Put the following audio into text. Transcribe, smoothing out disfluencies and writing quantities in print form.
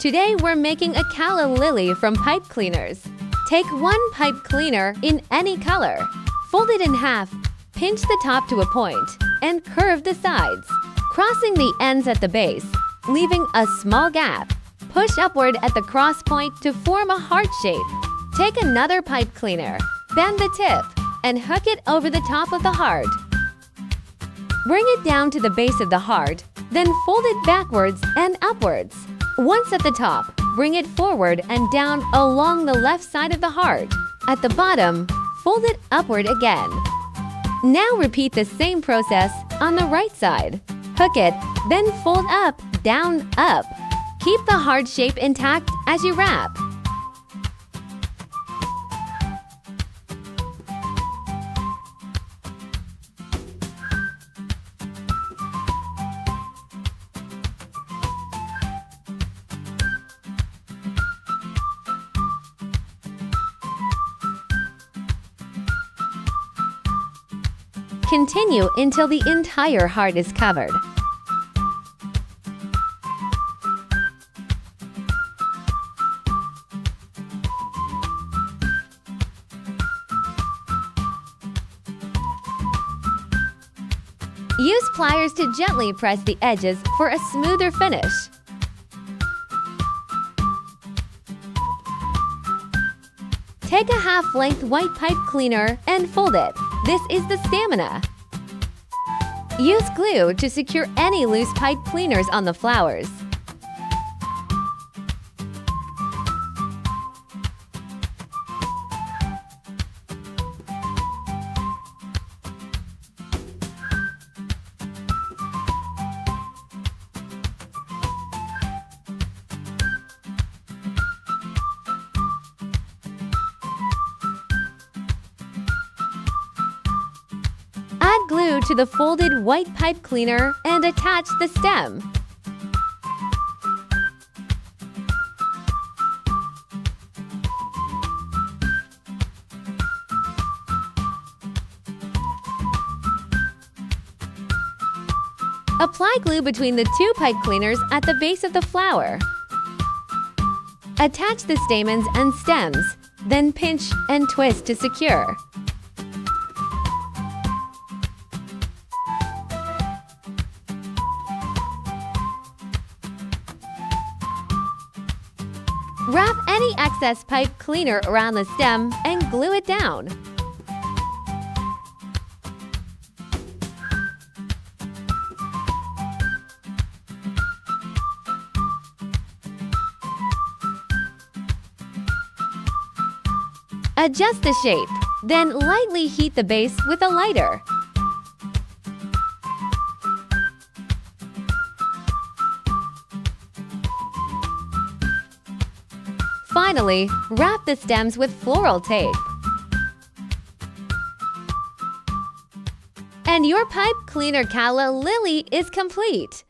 Today we're making a calla lily from pipe cleaners. Take one pipe cleaner in any color. Fold it in half, pinch the top to a point, and curve the sides, crossing the ends at the base, leaving a small gap. Push upward at the cross point to form a heart shape. Take another pipe cleaner, bend the tip, and hook it over the top of the heart. Bring it down to the base of the heart, then fold it backwards and upwards. Once at the top, bring it forward and down along the left side of the heart. At the bottom, fold it upward again. Now repeat the same process on the right side. Hook it, then fold up, down, up. Keep the heart shape intact as you wrap. Continue until the entire heart is covered. Use pliers to gently press the edges for a smoother finish. Take a half-length white pipe cleaner and fold it. This is the stamina. Use glue to secure any loose pipe cleaners on the flowers. Add glue to the folded white pipe cleaner and attach the stem. Apply glue between the two pipe cleaners at the base of the flower. Attach the stamens and stems, then pinch and twist to secure. Wrap any excess pipe cleaner around the stem and glue it down. Adjust the shape, then lightly heat the base with a lighter. Finally, wrap the stems with floral tape. And your pipe cleaner calla lily is complete!